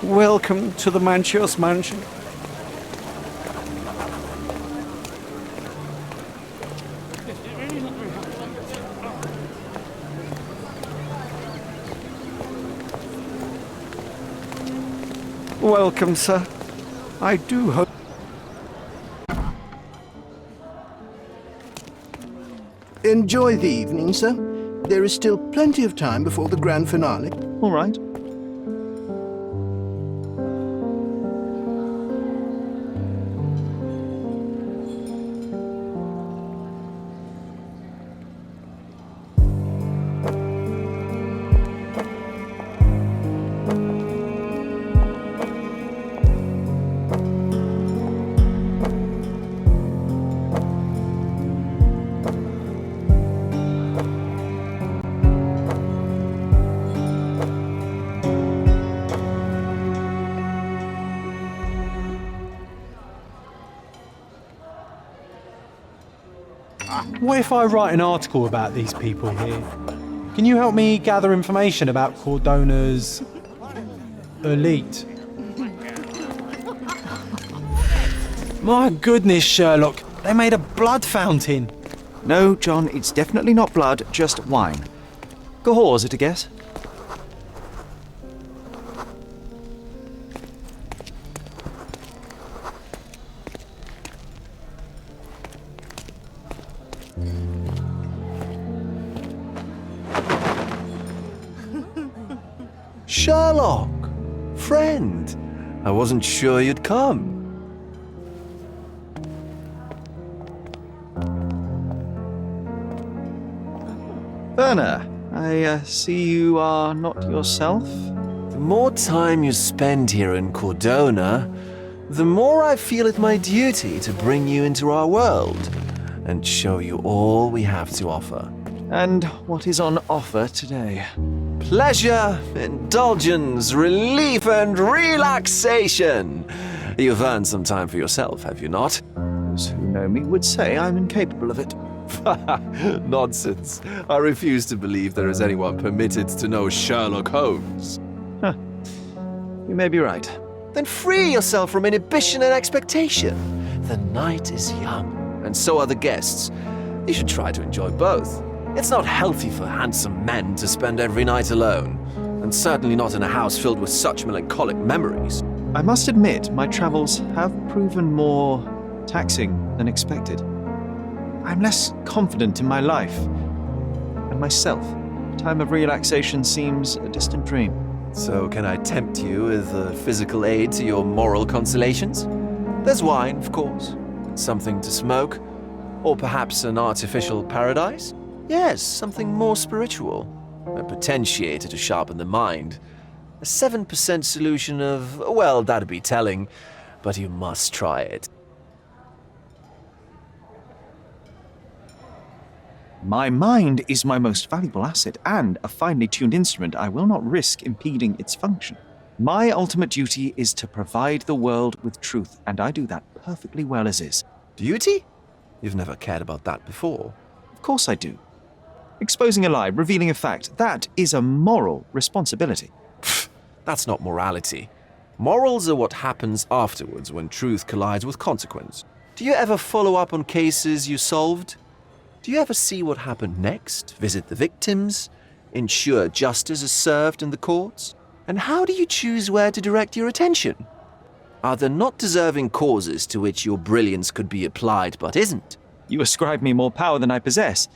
Welcome to the Manchios mansion. Welcome, sir. I do hope... Enjoy the evening, sir. There is still plenty of time before the grand finale. All right. What if I write an article about these people here? Can you help me gather information about Cordona's elite? My goodness, Sherlock, they made a blood fountain. No, John, it's definitely not blood, just wine. Cahors at a guess? Sherlock! Friend! I wasn't sure you'd come. Werner, I see you are not yourself. The more time you spend here in Cordona, the more I feel it my duty to bring you into our world and show you all we have to offer. And what is on offer today? Pleasure, indulgence, relief, and relaxation. You've earned some time for yourself, have you not? Those who know me would say I'm incapable of it. Nonsense. I refuse to believe there is anyone permitted to know Sherlock Holmes. You may be right. Then free yourself from inhibition and expectation. The night is young, and so are the guests. You should try to enjoy both. It's not healthy for handsome men to spend every night alone, and certainly not in a house filled with such melancholic memories. I must admit, my travels have proven more taxing than expected. I'm less confident in my life and myself. Time of relaxation seems a distant dream. So can I tempt you with a physical aid to your moral consolations? There's wine, of course, something to smoke, or perhaps an artificial paradise? Yes, something more spiritual, a potentiator to sharpen the mind. A 7% solution of, well, that'd be telling, but you must try it. My mind is my most valuable asset, and a finely tuned instrument I will not risk impeding its function. My ultimate duty is to provide the world with truth, and I do that perfectly well as is. Duty? You've never cared about that before. Of course I do. Exposing a lie, revealing a fact, that is a moral responsibility. That's not morality. Morals are what happens afterwards when truth collides with consequence. Do you ever follow up on cases you solved? Do you ever see what happened next, visit the victims, ensure justice is served in the courts? And how do you choose where to direct your attention? Are there not deserving causes to which your brilliance could be applied but isn't? You ascribe me more power than I possess.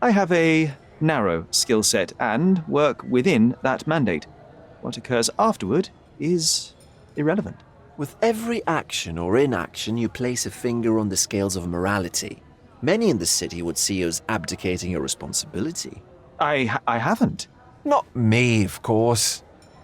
I have a narrow skill set and work within that mandate. What occurs afterward is irrelevant. With every action or inaction, you place a finger on the scales of morality. Many in the city would see you as abdicating your responsibility. I haven't. Not me, of course.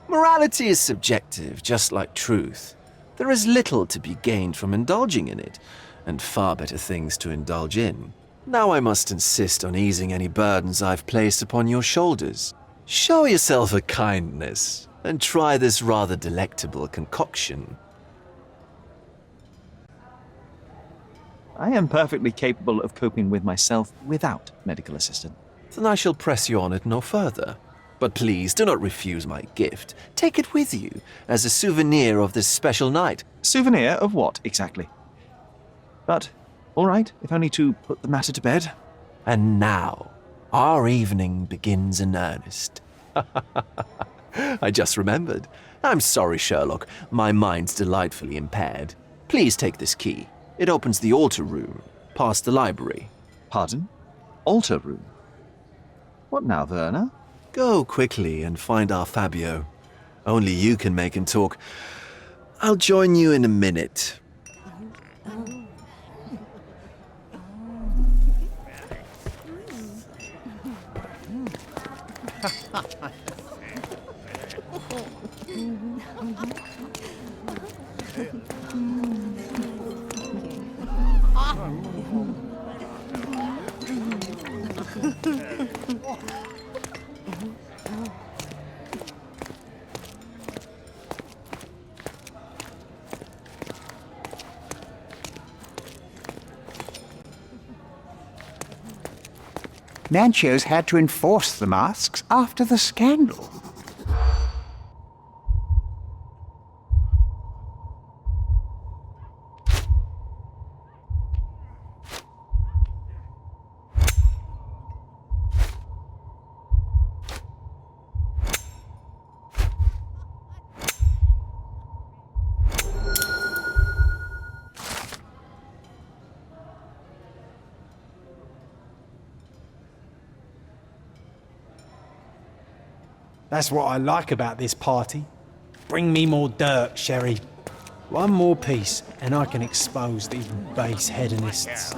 Morality is subjective, just like truth. There is little to be gained from indulging in it, and far better things to indulge in. Now I must insist on easing any burdens I've placed upon your shoulders. Show yourself a kindness, and try this rather delectable concoction. I am perfectly capable of coping with myself without medical assistance. Then I shall press you on it no further. But please do not refuse my gift. Take it with you as a souvenir of this special night. Souvenir of what, exactly? But, all right, if only to put the matter to bed. And now, our evening begins in earnest. I just remembered. I'm sorry, Sherlock. My mind's delightfully impaired. Please take this key. It opens the altar room, past the library. Pardon? Altar room? What now, Werner? Go quickly and find our Fabio. Only you can make him talk. I'll join you in a minute. Manchio's had to enforce the masks after the scandal. That's what I like about this party. Bring me more dirt, Sherry. One more piece, and I can expose these base hedonists.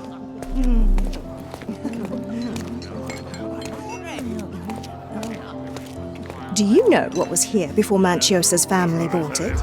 Do you know what was here before Manchiosa's family bought it?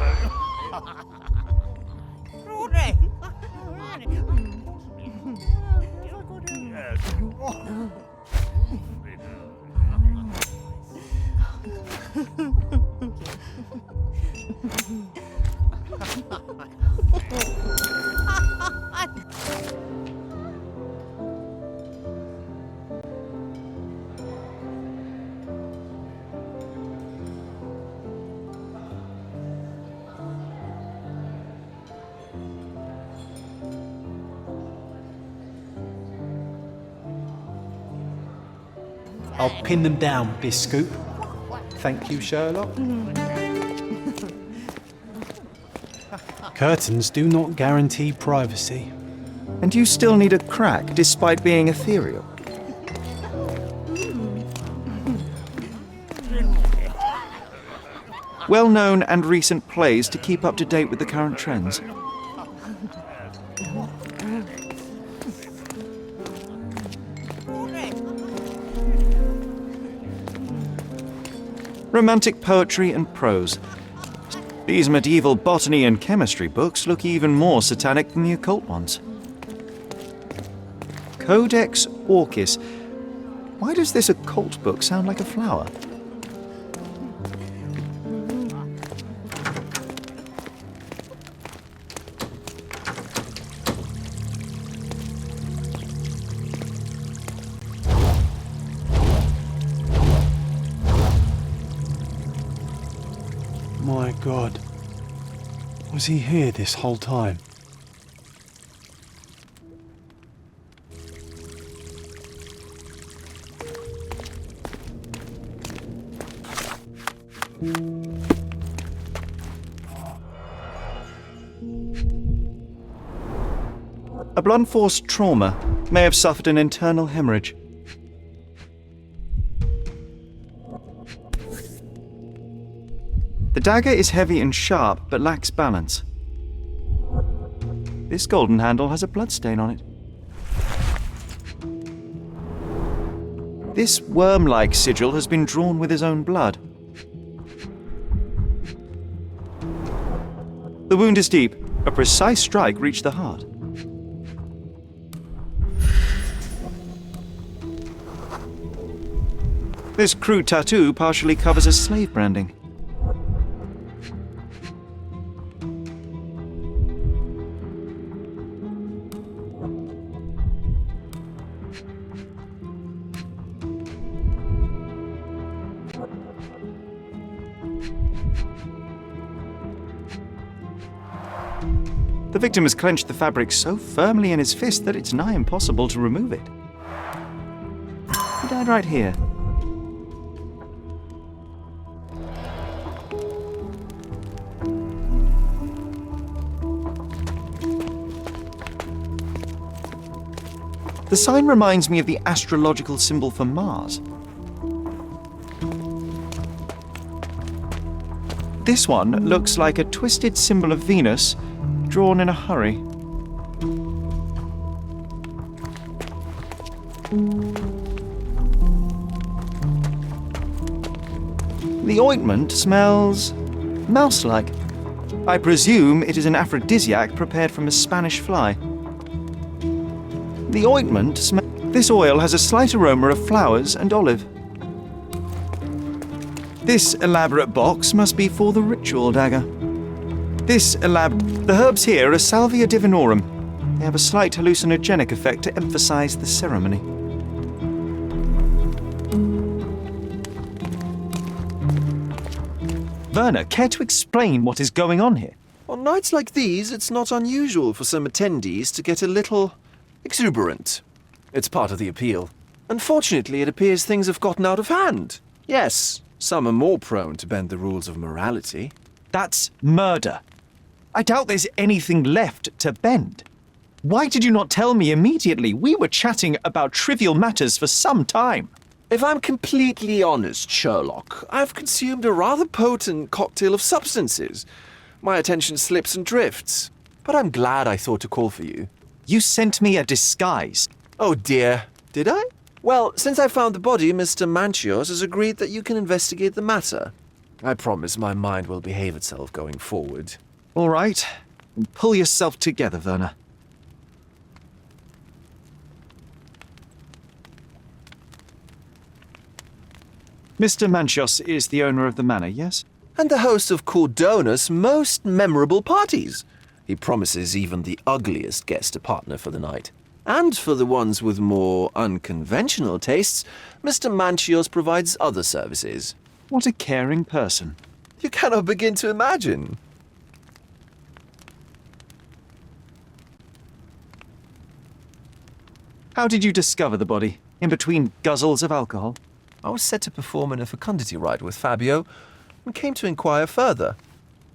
I'll pin them down with this scoop. Thank you, Sherlock. Curtains do not guarantee privacy. And you still need a crack, despite being ethereal. Well-known and recent plays to keep up to date with the current trends. Romantic poetry and prose. These medieval botany and chemistry books look even more satanic than the occult ones. Codex Orchis. Why does this occult book sound like a flower? My God. Was he here this whole time? A blunt force trauma may have suffered an internal hemorrhage. The dagger is heavy and sharp, but lacks balance. This golden handle has a bloodstain on it. This worm-like sigil has been drawn with his own blood. The wound is deep. A precise strike reached the heart. This crude tattoo partially covers a slave branding. The victim has clenched the fabric so firmly in his fist that it's nigh impossible to remove it. He died right here. The sign reminds me of the astrological symbol for Mars. This one looks like a twisted symbol of Venus, drawn in a hurry. The ointment smells mouse-like. I presume it is an aphrodisiac prepared from a Spanish fly. The ointment smells. This oil has a slight aroma of flowers and olive. This elaborate box must be for the ritual dagger. The herbs here are Salvia divinorum. They have a slight hallucinogenic effect to emphasize the ceremony. Werner, care to explain what is going on here? On nights like these, it's not unusual for some attendees to get a little exuberant. It's part of the appeal. Unfortunately, it appears things have gotten out of hand. Yes, some are more prone to bend the rules of morality. That's murder. I doubt there's anything left to bend. Why did you not tell me immediately? We were chatting about trivial matters for some time. If I'm completely honest, Sherlock, I've consumed a rather potent cocktail of substances. My attention slips and drifts. But I'm glad I thought to call for you. You sent me a disguise. Oh dear, did I? Well, since I found the body, Mr. Manchios has agreed that you can investigate the matter. I promise my mind will behave itself going forward. All right. Pull yourself together, Werner. Mr. Manchios is the owner of the manor, yes? And the host of Cordona's most memorable parties. He promises even the ugliest guest a partner for the night. And for the ones with more unconventional tastes, Mr. Manchios provides other services. What a caring person. You cannot begin to imagine. How did you discover the body? In between guzzles of alcohol? I was set to perform in a fecundity rite with Fabio and came to inquire further.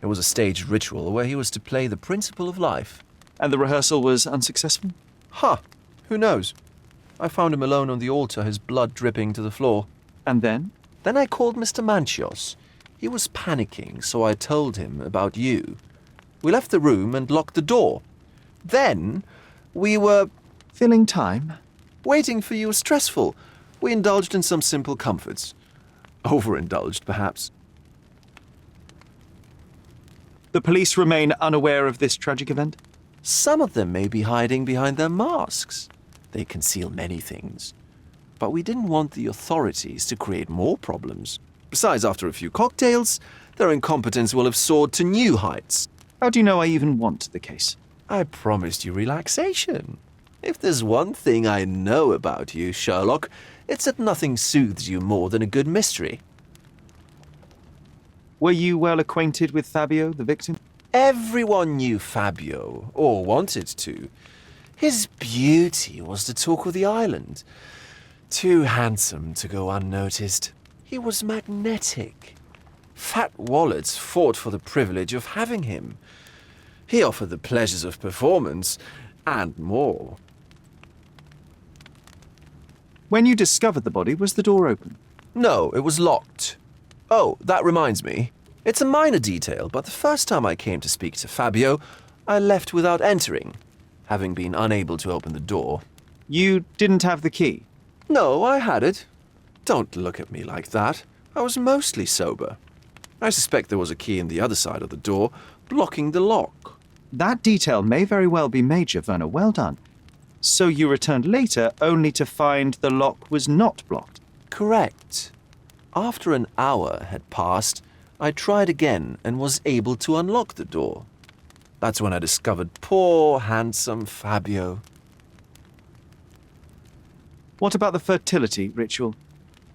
It was a staged ritual where he was to play the principle of life. And the rehearsal was unsuccessful? Who knows? I found him alone on the altar, his blood dripping to the floor. And then? Then I called Mr. Manchios. He was panicking, so I told him about you. We left the room and locked the door. Then we were... Filling time? Waiting for you was stressful. We indulged in some simple comforts. Overindulged, perhaps. The police remain unaware of this tragic event? Some of them may be hiding behind their masks. They conceal many things. But we didn't want the authorities to create more problems. Besides, after a few cocktails, their incompetence will have soared to new heights. How do you know I even want the case? I promised you relaxation. If there's one thing I know about you, Sherlock, it's that nothing soothes you more than a good mystery. Were you well acquainted with Fabio, the victim? Everyone knew Fabio, or wanted to. His beauty was the talk of the island. Too handsome to go unnoticed. He was magnetic. Fat wallets fought for the privilege of having him. He offered the pleasures of performance, and more. When you discovered the body, was the door open? No, it was locked. Oh, that reminds me. It's a minor detail, but the first time I came to speak to Fabio, I left without entering, having been unable to open the door. You didn't have the key? No, I had it. Don't look at me like that. I was mostly sober. I suspect there was a key in the other side of the door, blocking the lock. That detail may very well be major, Werner. Well done. So you returned later only to find the lock was not blocked? Correct. After an hour had passed, I tried again and was able to unlock the door. That's when I discovered poor, handsome Fabio. What about the fertility ritual?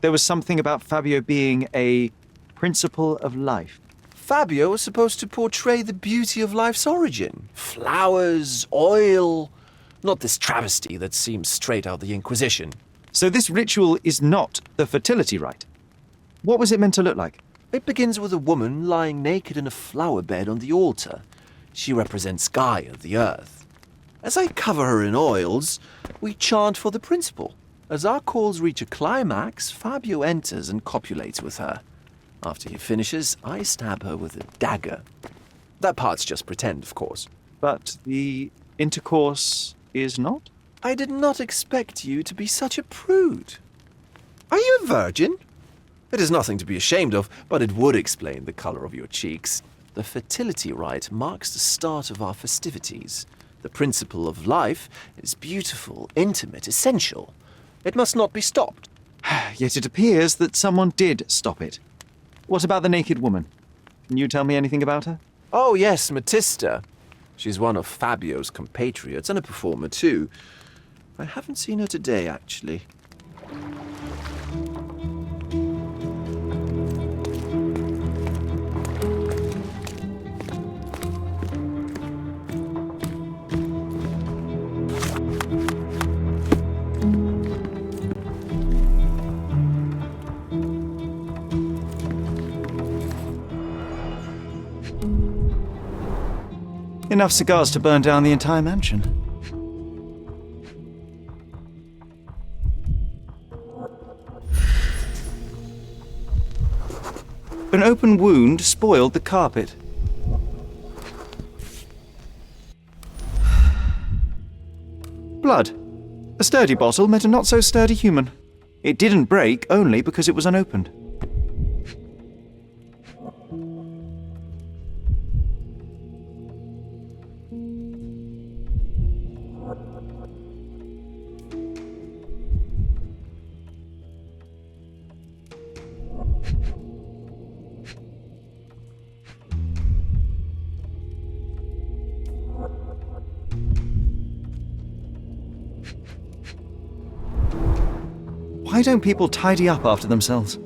There was something about Fabio being a principle of life. Fabio was supposed to portray the beauty of life's origin. Flowers, oil, not this travesty that seems straight out the Inquisition. So this ritual is not the fertility rite. What was it meant to look like? It begins with a woman lying naked in a flower bed on the altar. She represents Gaia, the earth. As I cover her in oils, we chant for the principle. As our calls reach a climax, Fabio enters and copulates with her. After he finishes, I stab her with a dagger. That part's just pretend, of course. But the intercourse is not? I did not expect you to be such a prude. Are you a virgin? It is nothing to be ashamed of, but it would explain the color of your cheeks. The fertility rite marks the start of our festivities. The principle of life is beautiful, intimate, essential. It must not be stopped. Yet it appears that someone did stop it. What about the naked woman? Can you tell me anything about her? Oh yes, Matista. She's one of Fabio's compatriots and a performer too. I haven't seen her today, actually. Enough cigars to burn down the entire mansion. An open wound spoiled the carpet. Blood. A sturdy bottle met a not-so-sturdy human. It didn't break only because it was unopened. Why don't people tidy up after themselves?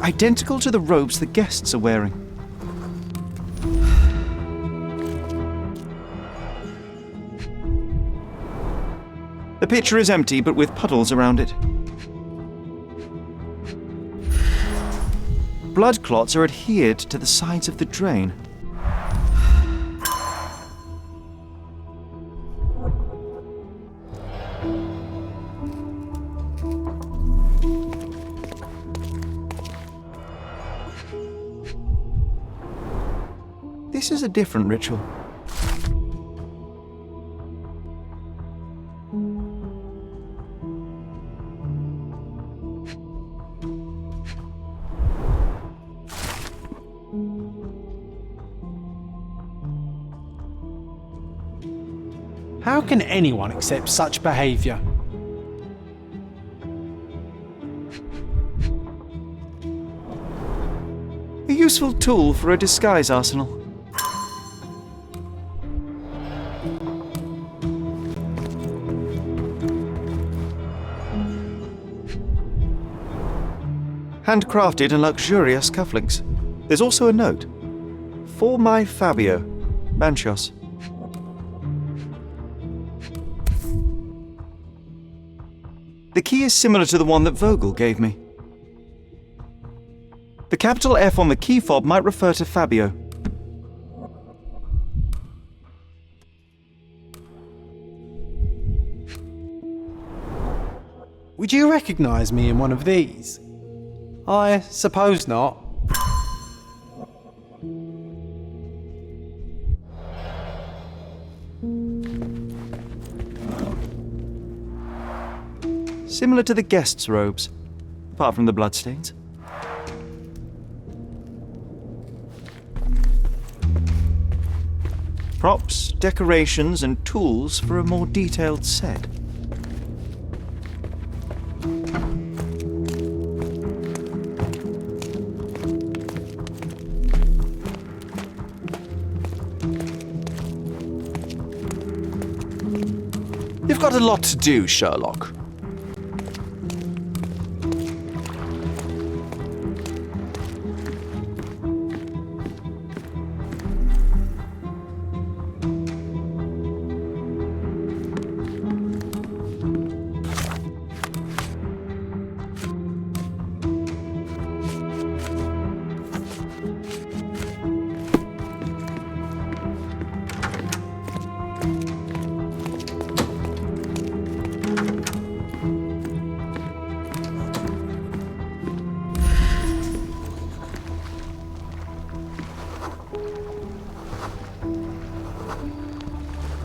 Identical to the robes the guests are wearing. The pitcher is empty, but with puddles around it. Blood clots are adhered to the sides of the drain. This is a different ritual. How can anyone accept such behaviour? A useful tool for a disguise arsenal. Handcrafted and luxurious cufflinks. There's also a note. For my Fabio, Manchos. The key is similar to the one that Vogel gave me. The capital F on the key fob might refer to Fabio. Would you recognise me in one of these? I suppose not. Similar to the guests' robes, apart from the bloodstains. props, decorations, and tools for a more detailed set. You've got a lot to do, Sherlock.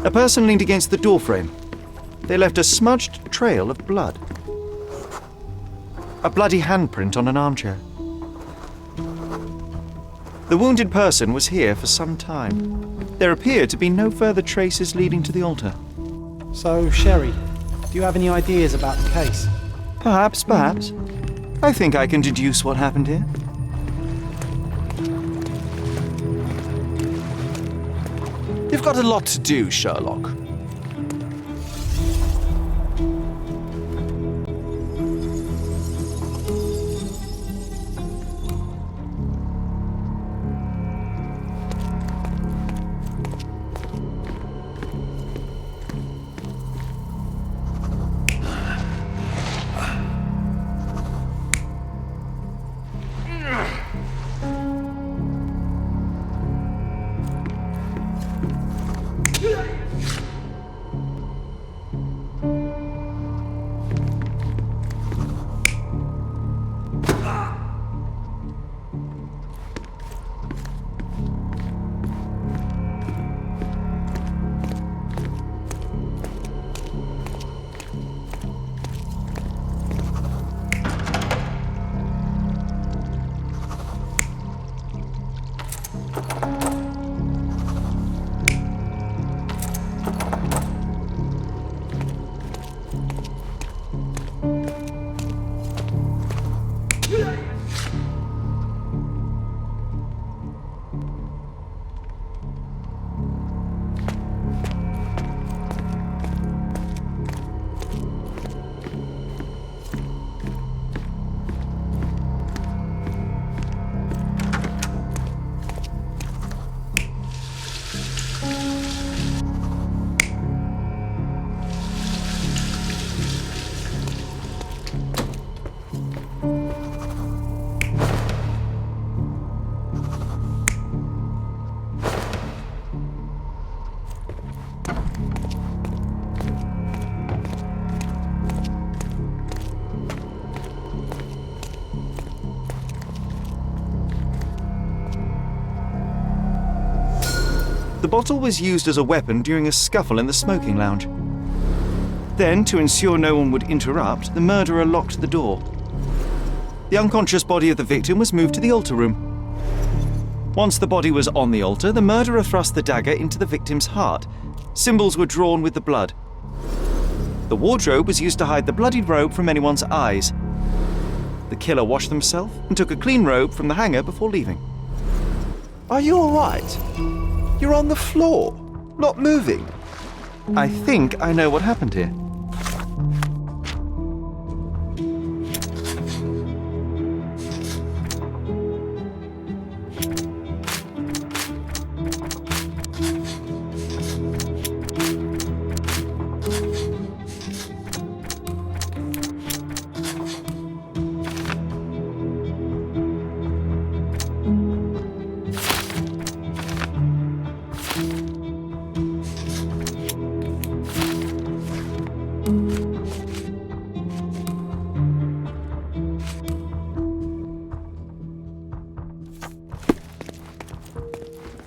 A person leaned against the doorframe. They left a smudged trail of blood. A bloody handprint on an armchair. The wounded person was here for some time. There appeared to be no further traces leading to the altar. So, Sherry, do you have any ideas about the case? Perhaps. I think I can deduce what happened here. You've got a lot to do, Sherlock. The bottle was used as a weapon during a scuffle in the smoking lounge. Then, to ensure no one would interrupt, the murderer locked the door. The unconscious body of the victim was moved to the altar room. Once the body was on the altar, the murderer thrust the dagger into the victim's heart. Symbols were drawn with the blood. The wardrobe was used to hide the bloodied robe from anyone's eyes. The killer washed himself and took a clean robe from the hanger before leaving. Are you all right? You're on the floor, not moving. I think I know what happened here.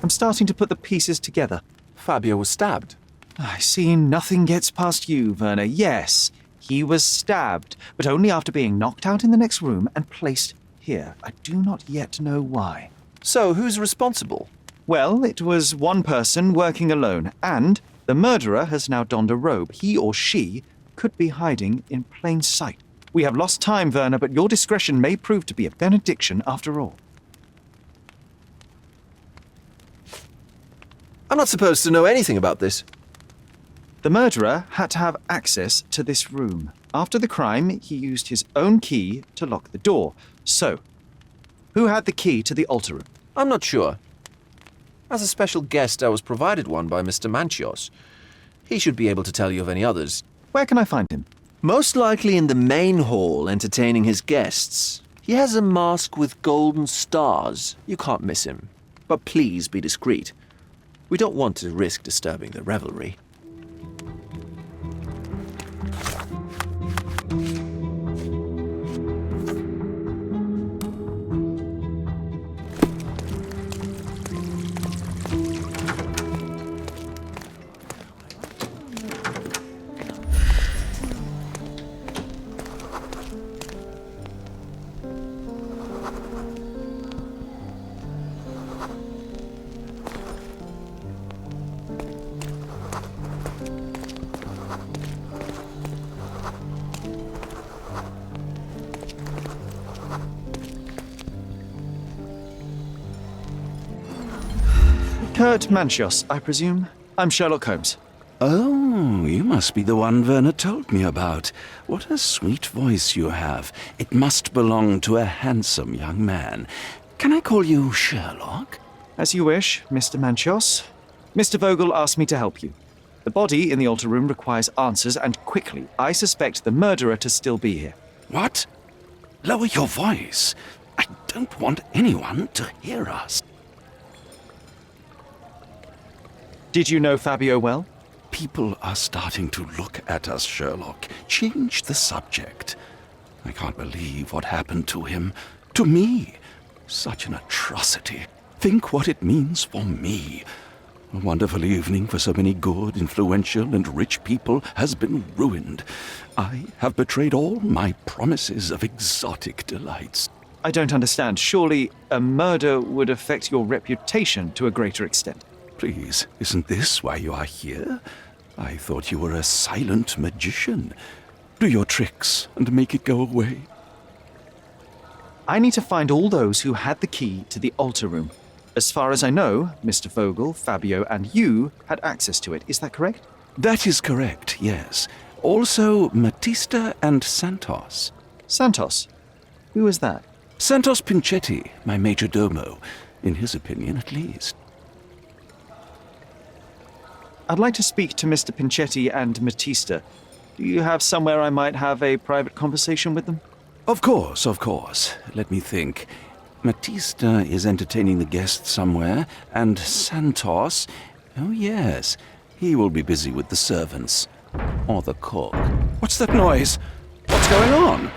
I'm starting to put the pieces together. Fabio was stabbed. I see nothing gets past you, Werner. Yes, he was stabbed, but only after being knocked out in the next room and placed here. I do not yet know why. So, who's responsible? Well, it was one person working alone, and the murderer has now donned a robe. He or she could be hiding in plain sight. We have lost time, Werner, but your discretion may prove to be a benediction after all. I'm not supposed to know anything about this. The murderer had to have access to this room. After the crime, he used his own key to lock the door. So, who had the key to the altar room? I'm not sure. As a special guest, I was provided one by Mr. Manchios. He should be able to tell you of any others. Where can I find him? Most likely in the main hall, entertaining his guests. He has a mask with golden stars. You can't miss him. But please be discreet. We don't want to risk disturbing the revelry. Kurt Manchios, I presume. I'm Sherlock Holmes. Oh, you must be the one Werner told me about. What a sweet voice you have. It must belong to a handsome young man. Can I call you Sherlock? As you wish, Mr. Manchios. Mr. Vogel asked me to help you. The body in the altar room requires answers, and quickly. I suspect the murderer to still be here. What? Lower your voice. I don't want anyone to hear us. Did you know Fabio well? People are starting to look at us, Sherlock. Change the subject. I can't believe what happened to him. To me. Such an atrocity. Think what it means for me. A wonderful evening for so many good, influential, and rich people has been ruined. I have betrayed all my promises of exotic delights. I don't understand. Surely a murder would affect your reputation to a greater extent. Please, isn't this why you are here? I thought you were a silent magician. Do your tricks and make it go away. I need to find all those who had the key to the altar room. As far as I know, Mr. Vogel, Fabio, and you had access to it. Is that correct? That is correct, yes. Also, Matista and Santos. Santos? Who is that? Santos Pinchetti, my major domo. In his opinion, at least. I'd like to speak to Mr. Pinchetti and Matista. Do you have somewhere I might have a private conversation with them? Of course, of course. Let me think. Matista is entertaining the guests somewhere, and Santos... Oh, yes. He will be busy with the servants. Or the cook. What's that noise? What's going on?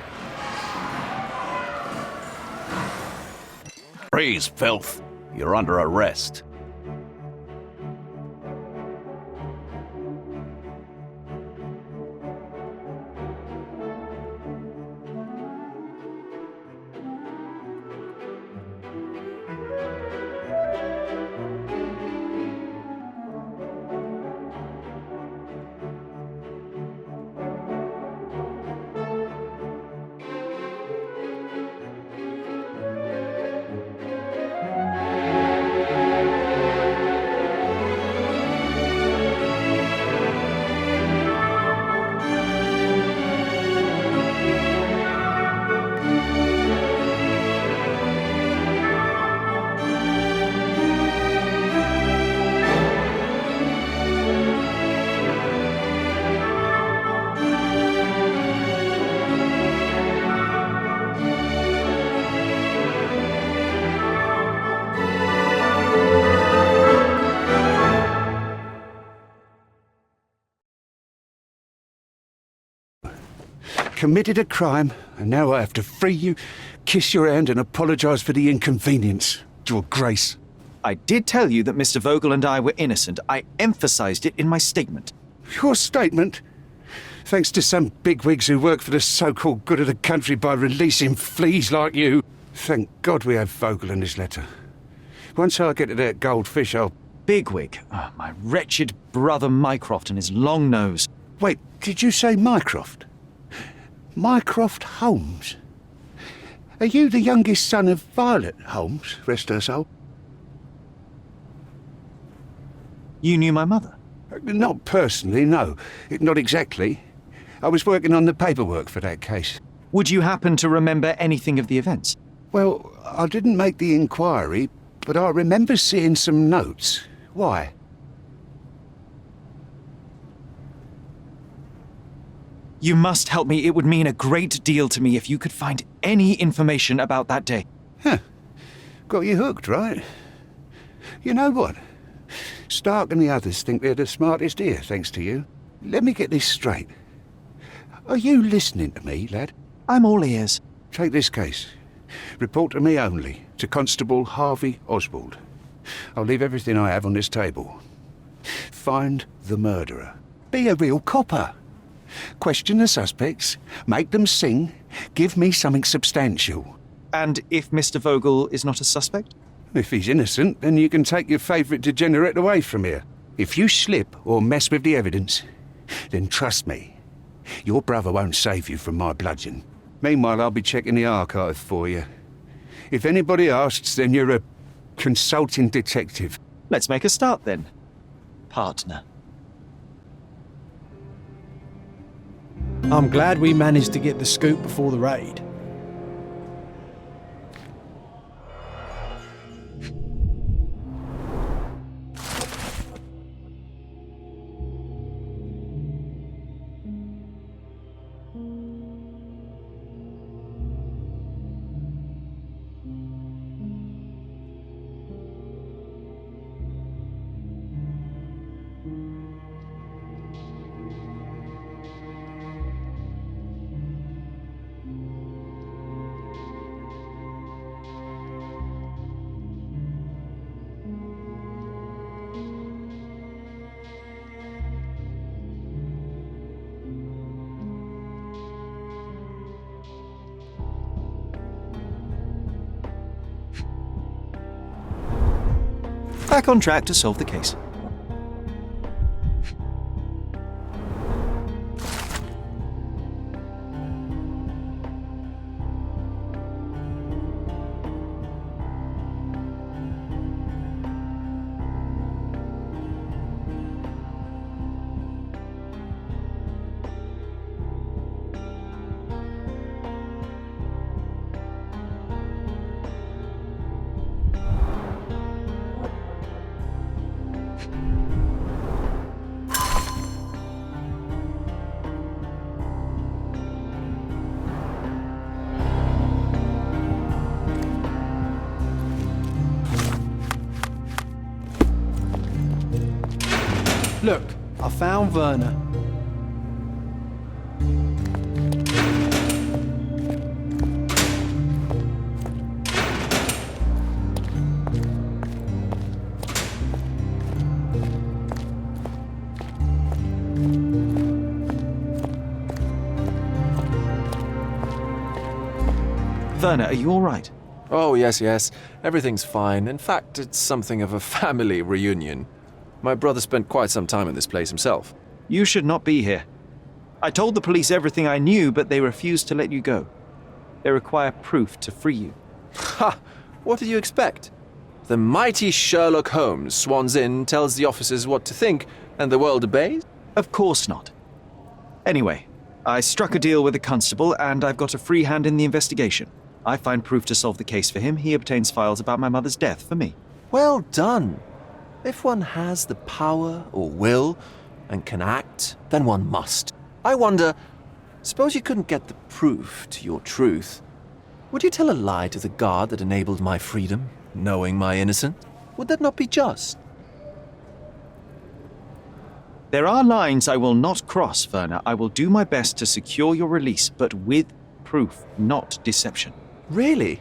Freeze, filth. You're under arrest. Committed a crime, and now I have to free you, kiss your hand, and apologize for the inconvenience. Your Grace. I did tell you that Mr. Vogel and I were innocent. I emphasized it in my statement. Your statement? Thanks to some bigwigs who work for the so-called good of the country by releasing fleas like you. Thank God we have Vogel in his letter. Once I get to that goldfish, I'll... Bigwig. Oh, my wretched brother Mycroft and his long nose. Wait, did you say Mycroft? Mycroft Holmes? Are you the youngest son of Violet Holmes, rest her soul? You knew my mother? Not personally, no. Not exactly. I was working on the paperwork for that case. Would you happen to remember anything of the events? Well, I didn't make the inquiry, but I remember seeing some notes. Why? You must help me. It would mean a great deal to me if you could find any information about that day. Huh. Got you hooked, right? You know what? Stark and the others think they're the smartest here, thanks to you. Let me get this straight. Are you listening to me, lad? I'm all ears. Take this case. Report to me only, to Constable Harvey Oswald. I'll leave everything I have on this table. Find the murderer. Be a real copper. Question the suspects, make them sing, give me something substantial. And if Mr. Vogel is not a suspect? If he's innocent, then you can take your favourite degenerate away from here. If you slip or mess with the evidence, then trust me, your brother won't save you from my bludgeon. Meanwhile, I'll be checking the archive for you. If anybody asks, then you're a consulting detective. Let's make a start then, partner. I'm glad we managed to get the scoop before the raid. Back on track to solve the case. Look, I found Werner. Werner, are you all right? Oh, yes. Everything's fine. In fact, it's something of a family reunion. My brother spent quite some time in this place himself. You should not be here. I told the police everything I knew, but they refused to let you go. They require proof to free you. Ha! What did you expect? The mighty Sherlock Holmes swans in, tells the officers what to think, and the world obeys? Of course not. Anyway, I struck a deal with the constable, and I've got a free hand in the investigation. I find proof to solve the case for him. He obtains files about my mother's death for me. Well done. If one has the power or will and can act, then one must. I wonder, suppose you couldn't get the proof to your truth. Would you tell a lie to the guard that enabled my freedom, knowing my innocence? Would that not be just? There are lines I will not cross, Werner. I will do my best to secure your release, but with proof, not deception. Really?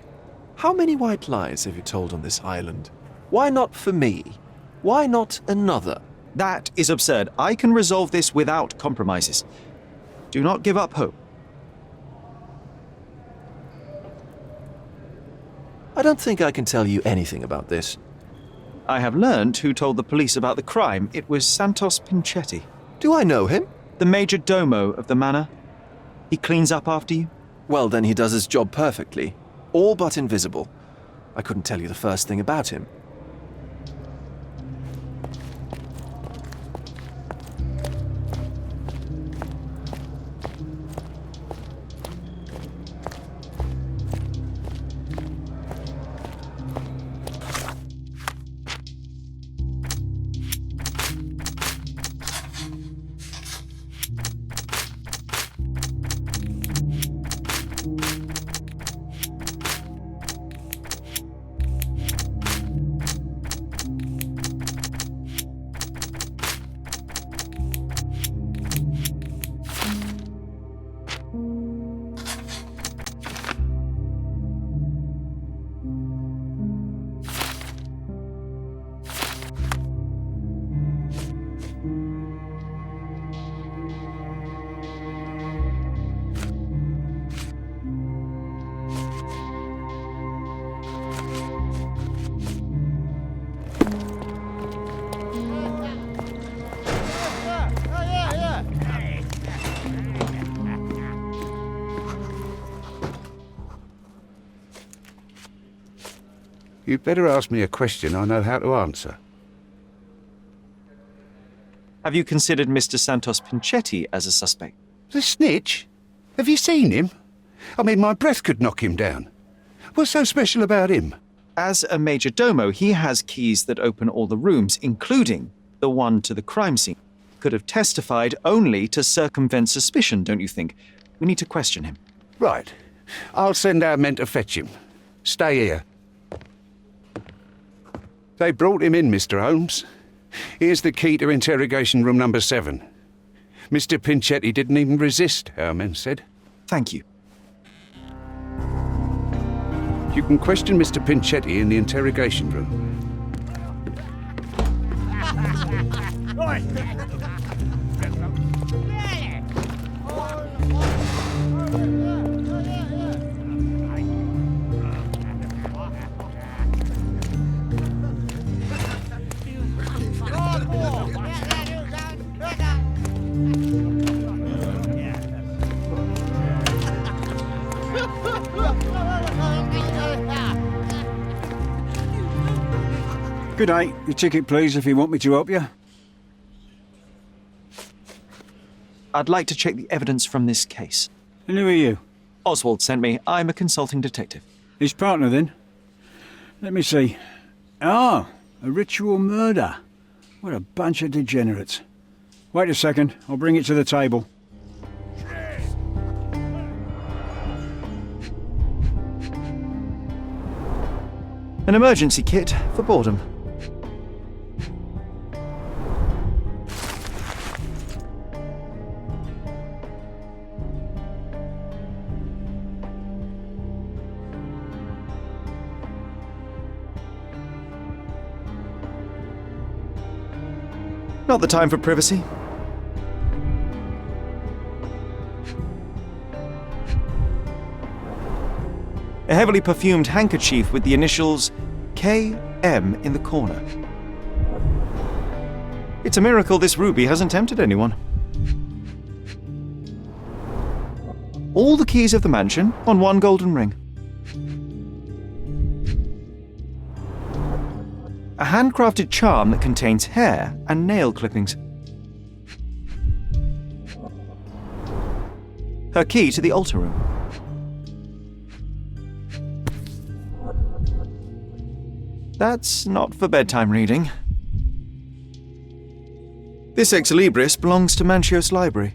How many white lies have you told on this island? Why not for me? Why not another? That is absurd. I can resolve this without compromises. Do not give up hope. I don't think I can tell you anything about this. I have learned who told the police about the crime. It was Santos Pinchetti, Do I know him? the major domo of the manor. He cleans up after you. Well, then he does his job perfectly. All but invisible. I couldn't tell you the first thing about him. You'd better ask me a question I know how to answer. Have you considered Mr. Santos Pinchetti as a suspect? The snitch? Have you seen him? I mean, my breath could knock him down. What's so special about him? As a major domo, he has keys that open all the rooms, including the one to the crime scene. Could have testified only to circumvent suspicion, don't you think? We need to question him. Right. I'll send our men to fetch him. Stay here. They brought him in, Mr. Holmes. Here's the key to interrogation room number 7. Mr. Pinchetti didn't even resist, our men said. Thank you. You can question Mr. Pinchetti in the interrogation room. Good day. Your ticket, please, if you want me to help you. I'd like to check the evidence from this case. And who are you? Oswald sent me. I'm a consulting detective. His partner, then? Let me see. Ah, a ritual murder. What a bunch of degenerates. Wait a second. I'll bring it to the table. An emergency kit for boredom. Not the time for privacy. A heavily perfumed handkerchief with the initials KM in the corner. It's a miracle this ruby hasn't tempted anyone. All the keys of the mansion on one golden ring. A handcrafted charm that contains hair and nail clippings. Her key to the altar room. That's not for bedtime reading. This ex libris belongs to Manchios Library.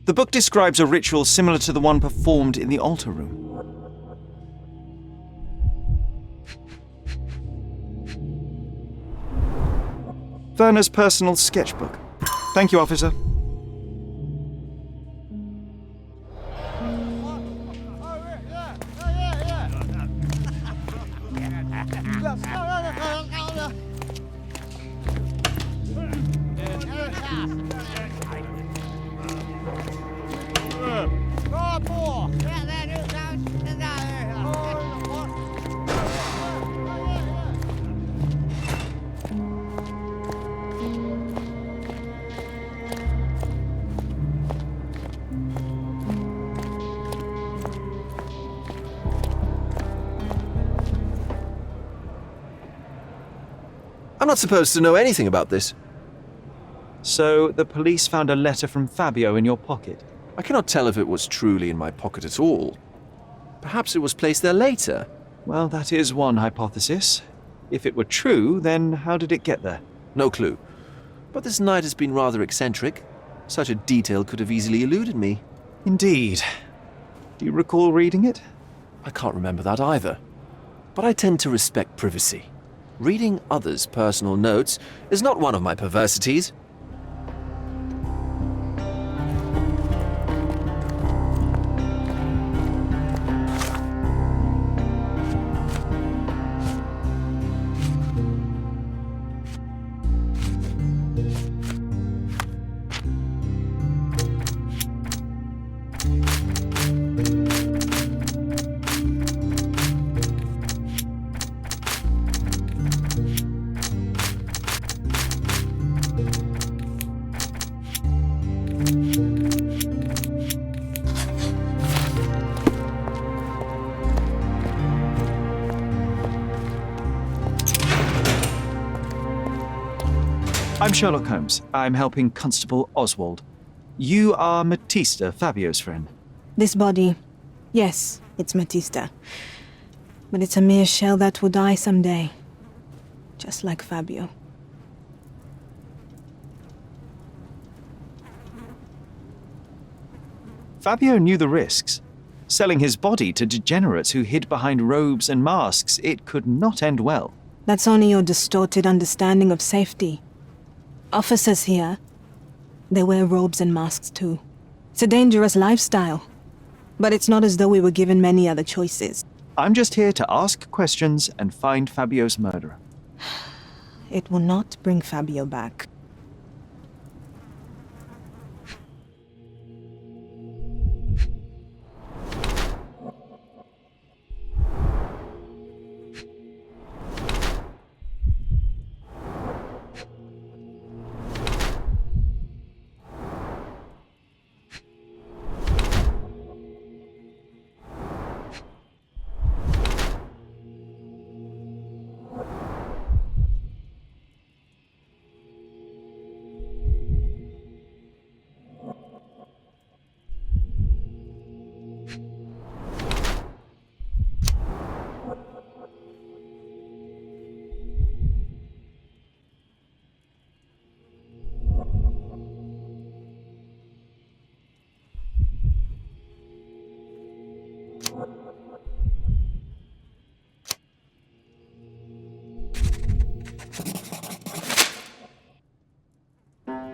The book describes a ritual similar to the one performed in the altar room. Werner's personal sketchbook. Thank you, officer. I'm not supposed to know anything about this. So the police found a letter from Fabio in your pocket. I cannot tell if it was truly in my pocket at all. Perhaps it was placed there later. Well, that is one hypothesis. If it were true, then how did it get there? No clue. But this night has been rather eccentric. Such a detail could have easily eluded me. Indeed. Do you recall reading it? I can't remember that either. But I tend to respect privacy. Reading others' personal notes is not one of my perversities. I'm Sherlock Holmes. I'm helping Constable Oswald. You are Matista, Fabio's friend. This body, yes, it's Matista. But it's a mere shell that will die someday. Just like Fabio. Fabio knew the risks. Selling his body to degenerates who hid behind robes and masks, it could not end well. That's only your distorted understanding of safety. Officers here, they wear robes and masks too. It's a dangerous lifestyle. But it's not as though we were given many other choices. I'm just here to ask questions and find Fabio's murderer. It will not bring Fabio back.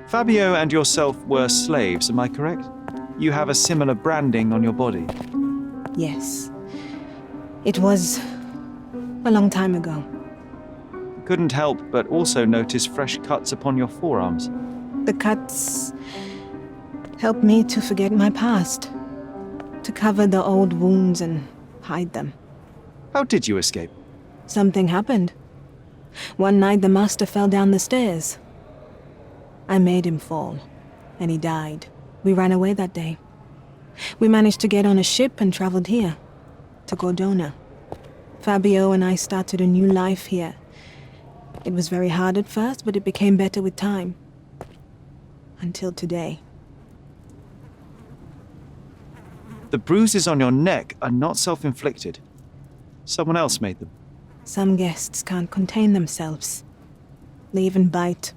Fabio and yourself were slaves, am I correct? You have a similar branding on your body. Yes. It was a long time ago. Couldn't help but also notice fresh cuts upon your forearms. The cuts helped me to forget my past, to cover the old wounds and hide them. How did you escape? Something happened. One night the master fell down the stairs. I made him fall, and he died. We ran away that day. We managed to get on a ship and traveled here, to Cordona. Fabio and I started a new life here. It was very hard at first, but it became better with time. Until today. The bruises on your neck are not self-inflicted. Someone else made them. Some guests can't contain themselves. They even bite,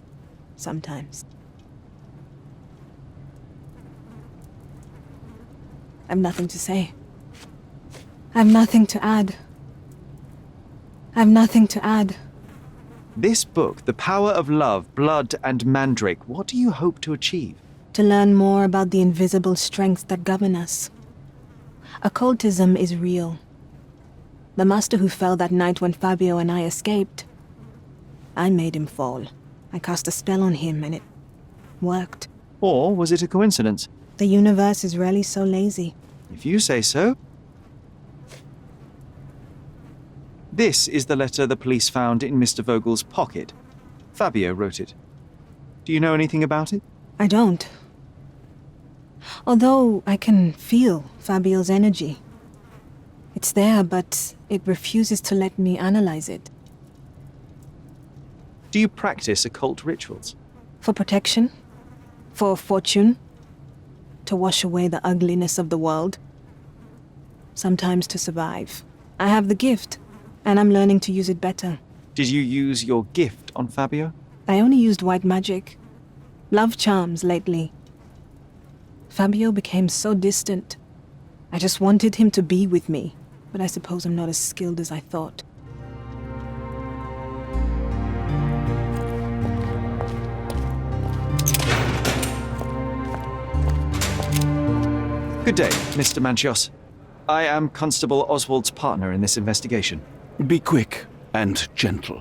sometimes. I've nothing to say. I've nothing to add. I've nothing to add. This book, The Power of Love, Blood and Mandrake, what do you hope to achieve? To learn more about the invisible strengths that govern us. Occultism is real. The master who fell that night when Fabio and I escaped, I made him fall. I cast a spell on him and it worked. Or was it a coincidence? The universe is rarely so lazy. If you say so. This is the letter the police found in Mr. Vogel's pocket. Fabio wrote it. Do you know anything about it? I don't. Although I can feel Fabio's energy. It's there, but it refuses to let me analyze it. Do you practice occult rituals? For protection? For fortune? To wash away the ugliness of the world? Sometimes to survive. I have the gift, and I'm learning to use it better. Did you use your gift on Fabio? I only used white magic. Love charms lately. Fabio became so distant. I just wanted him to be with me, but I suppose I'm not as skilled as I thought. Good day, Mr. Manchios. I am Constable Oswald's partner in this investigation. Be quick and gentle.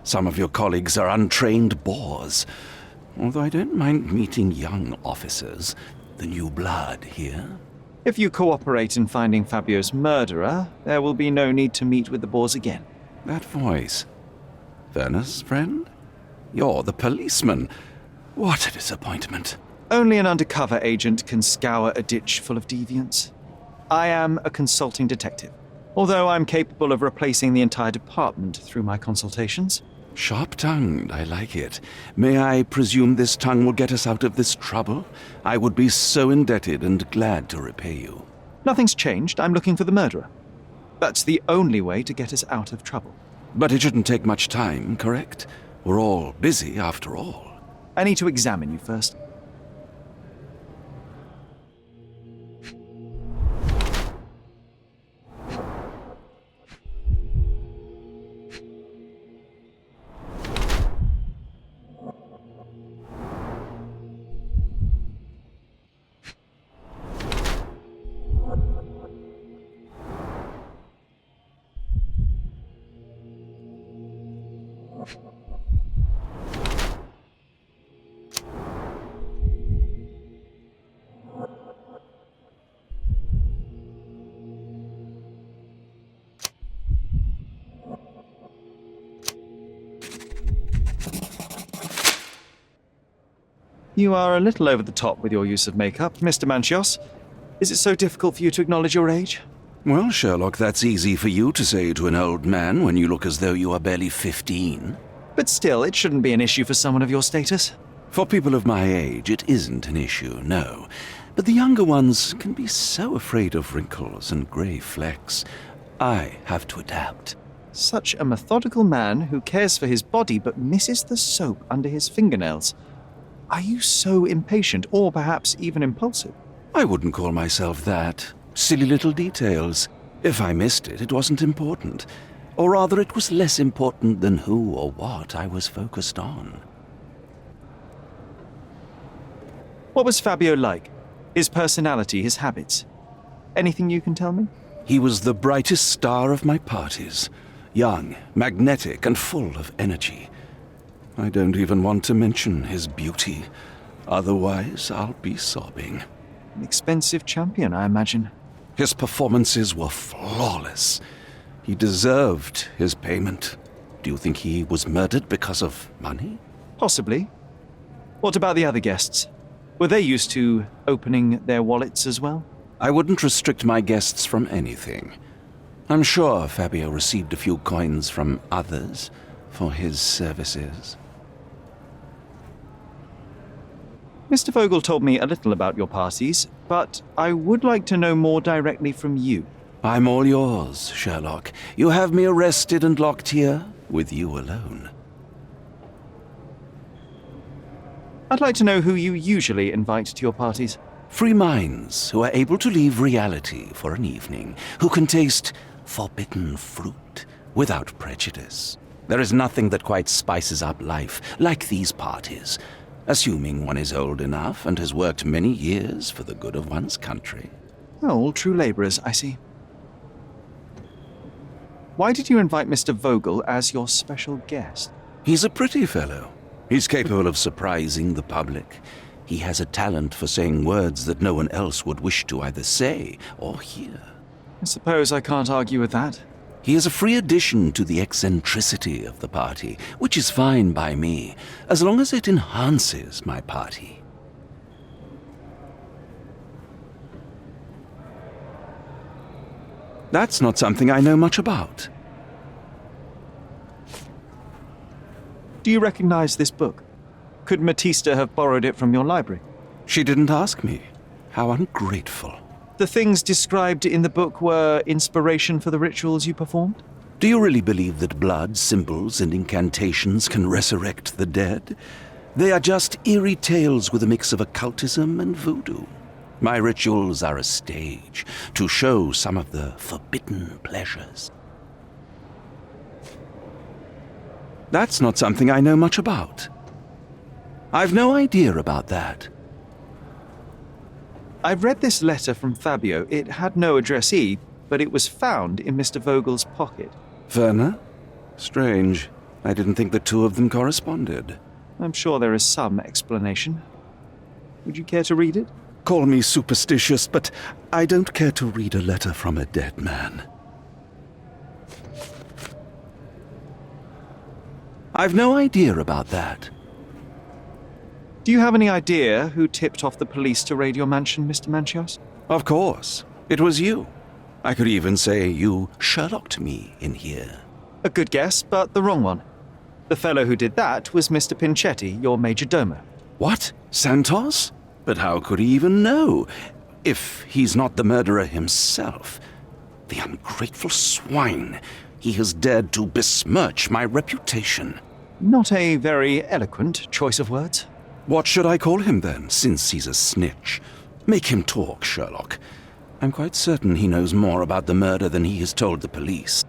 Some of your colleagues are untrained boors. Although I don't mind meeting young officers, the new blood here. If you cooperate in finding Fabio's murderer, there will be no need to meet with the boars again. That voice. Werner's friend? You're the policeman. What a disappointment. Only an undercover agent can scour a ditch full of deviants. I am a consulting detective, although I'm capable of replacing the entire department through my consultations. Sharp-tongued, I like it. May I presume this tongue will get us out of this trouble? I would be so indebted and glad to repay you. Nothing's changed. I'm looking for the murderer. That's the only way to get us out of trouble. But it shouldn't take much time, correct? We're all busy after all. I need to examine you first. You are a little over the top with your use of makeup, Mr. Manchios. Is it so difficult for you to acknowledge your age? Well, Sherlock, that's easy for you to say to an old man when you look as though you are barely 15. But still, it shouldn't be an issue for someone of your status. For people of my age, it isn't an issue, no. But the younger ones can be so afraid of wrinkles and grey flecks. I have to adapt. Such a methodical man who cares for his body but misses the soap under his fingernails. Are you so impatient, or perhaps even impulsive? I wouldn't call myself that. Silly little details. If I missed it, it wasn't important. Or rather, it was less important than who or what I was focused on. What was Fabio like? His personality, his habits? Anything you can tell me? He was the brightest star of my parties. Young, magnetic, and full of energy. I don't even want to mention his beauty. Otherwise, I'll be sobbing. An expensive champion, I imagine. His performances were flawless. He deserved his payment. Do you think he was murdered because of money? Possibly. What about the other guests? Were they used to opening their wallets as well? I wouldn't restrict my guests from anything. I'm sure Fabio received a few coins from others for his services. Mr. Vogel told me a little about your parties, but I would like to know more directly from you. I'm all yours, Sherlock. You have me arrested and locked here with you alone. I'd like to know who you usually invite to your parties. Free minds who are able to leave reality for an evening, who can taste forbidden fruit without prejudice. There is nothing that quite spices up life like these parties, assuming one is old enough and has worked many years for the good of one's country. Oh, all true labourers, I see. Why did you invite Mr. Vogel as your special guest? He's a pretty fellow. He's capable of surprising the public. He has a talent for saying words that no one else would wish to either say or hear. I suppose I can't argue with that. He is a free addition to the eccentricity of the party, which is fine by me, as long as it enhances my party. That's not something I know much about. Do you recognize this book? Could Matista have borrowed it from your library? She didn't ask me. How ungrateful. The things described in the book were inspiration for the rituals you performed? Do you really believe that blood, symbols, and incantations can resurrect the dead? They are just eerie tales with a mix of occultism and voodoo. My rituals are a stage to show some of the forbidden pleasures. That's not something I know much about. I've no idea about that. I've read this letter from Fabio. It had no addressee, but it was found in Mr. Vogel's pocket. Werner? Strange. I didn't think the two of them corresponded. I'm sure there is some explanation. Would you care to read it? Call me superstitious, but I don't care to read a letter from a dead man. I've no idea about that. Do you have any idea who tipped off the police to raid your mansion, Mr. Manchios? Of course. It was you. I could even say you Sherlocked me in here. A good guess, but the wrong one. The fellow who did that was Mr. Pinchetti, your major domo. What? Santos? But how could he even know? If he's not the murderer himself. The ungrateful swine. He has dared to besmirch my reputation. Not a very eloquent choice of words. What should I call him then, since he's a snitch? Make him talk, Sherlock. I'm quite certain he knows more about the murder than he has told the police.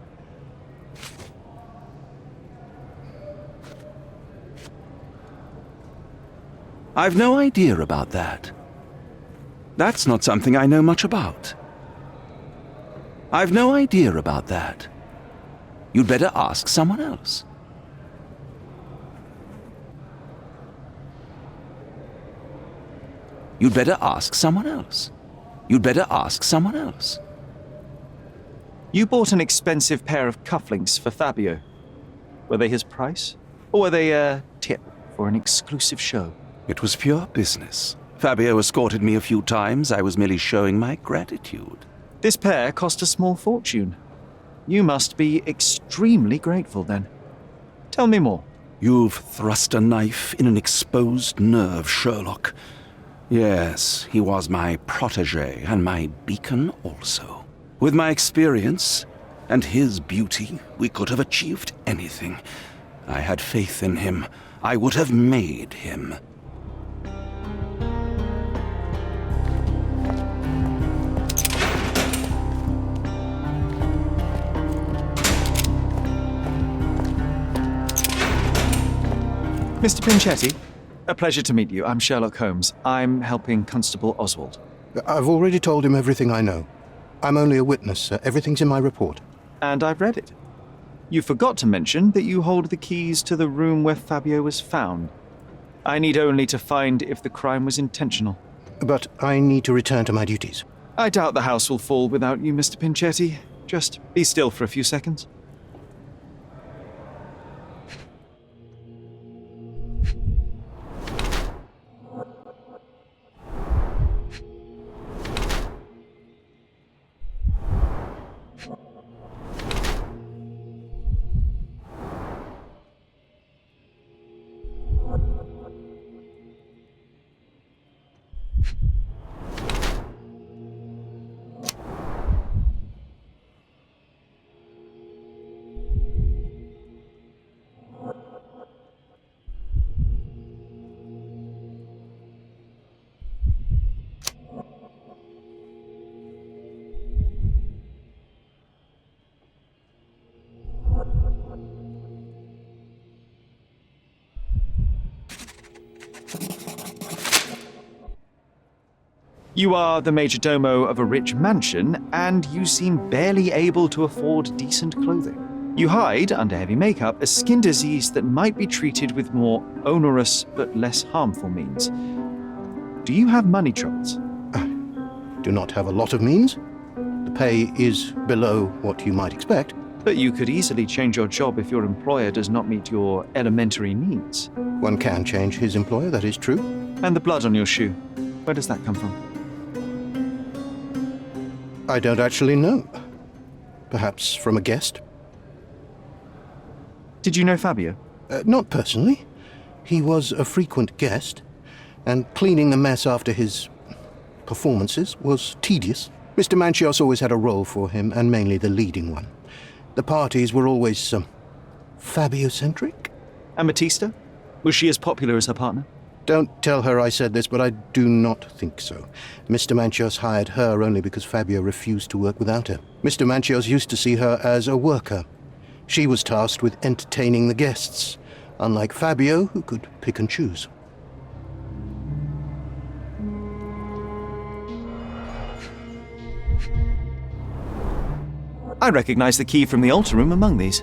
I've no idea about that. That's not something I know much about. I've no idea about that. You'd better ask someone else. You'd better ask someone else. You'd better ask someone else. You bought an expensive pair of cufflinks for Fabio. Were they his price? Or were they a tip for an exclusive show? It was pure business. Fabio escorted me a few times. I was merely showing my gratitude. This pair cost a small fortune. You must be extremely grateful then. Tell me more. You've thrust a knife in an exposed nerve, Sherlock. Yes, he was my protégé and my beacon also. With my experience and his beauty, we could have achieved anything. I had faith in him. I would have made him. Mr. Pinchetti, a pleasure to meet you. I'm Sherlock Holmes. I'm helping Constable Oswald. I've already told him everything I know. I'm only a witness, sir. Everything's in my report. And I've read it. You forgot to mention that you hold the keys to the room where Fabio was found. I need only to find if the crime was intentional. But I need to return to my duties. I doubt the house will fall without you, Mr. Pinchetti. Just be still for a few seconds. You are the major domo of a rich mansion, and you seem barely able to afford decent clothing. You hide, under heavy makeup, a skin disease that might be treated with more onerous but less harmful means. Do you have money troubles? Do not have a lot of means. The pay is below what you might expect. But you could easily change your job if your employer does not meet your elementary needs. One can change his employer, that is true. And the blood on your shoe, where does that come from? I don't actually know. Perhaps from a guest? Did you know Fabio? Not personally. He was a frequent guest, and cleaning the mess after his performances was tedious. Mr. Manchios always had a role for him, and mainly the leading one. The parties were always, Fabio-centric? And Batista? Was she as popular as her partner? Don't tell her I said this, but I do not think so. Mr. Manchios hired her only because Fabio refused to work without her. Mr. Manchios used to see her as a worker. She was tasked with entertaining the guests, unlike Fabio, who could pick and choose. I recognize the key from the altar room among these.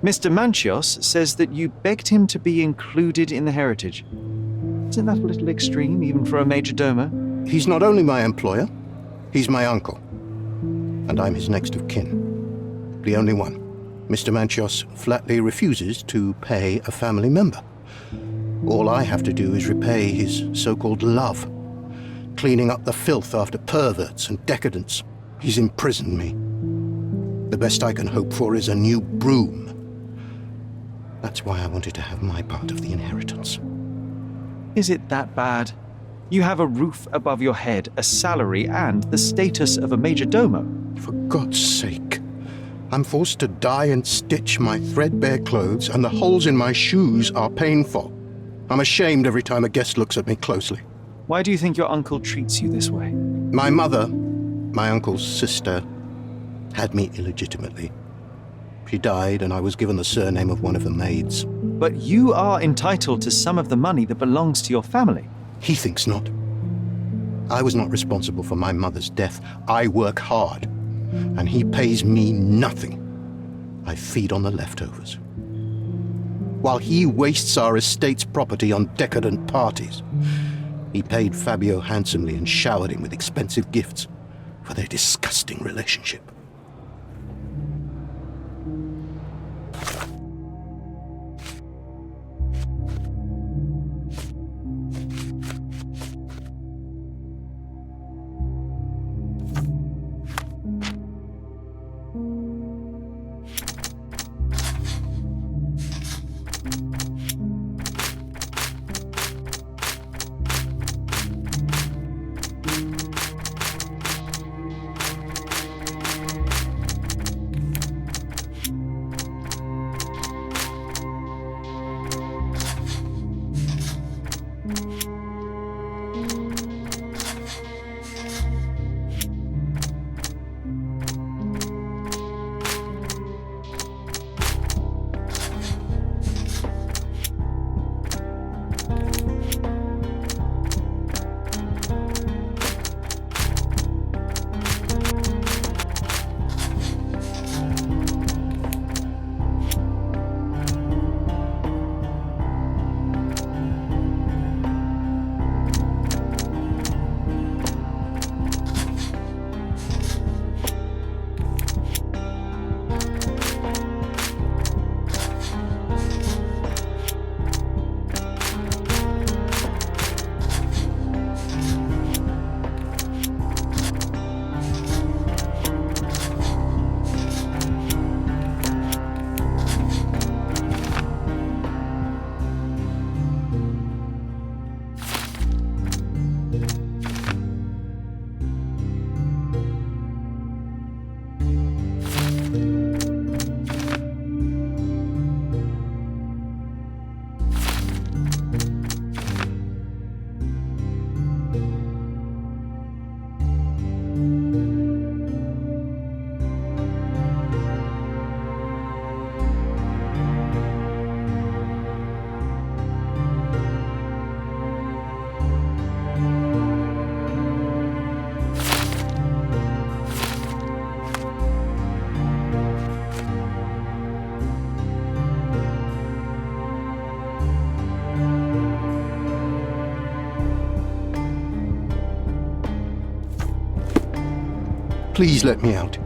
Mr. Manchios says that you begged him to be included in the heritage. Isn't that a little extreme, even for a major domo? He's not only my employer, he's my uncle. And I'm his next of kin. The only one. Mr. Manchios flatly refuses to pay a family member. All I have to do is repay his so-called love, cleaning up the filth after perverts and decadents. He's imprisoned me. The best I can hope for is a new broom. That's why I wanted to have my part of the inheritance. Is it that bad? You have a roof above your head, a salary, and the status of a major domo. For God's sake. I'm forced to dye and stitch my threadbare clothes, and the holes in my shoes are painful. I'm ashamed every time a guest looks at me closely. Why do you think your uncle treats you this way? My mother, my uncle's sister, had me illegitimately. She died, and I was given the surname of one of the maids. But you are entitled to some of the money that belongs to your family. He thinks not. I was not responsible for my mother's death. I work hard, and he pays me nothing. I feed on the leftovers. While he wastes our estate's property on decadent parties, he paid Fabio handsomely and showered him with expensive gifts for their disgusting relationship. Please let me out.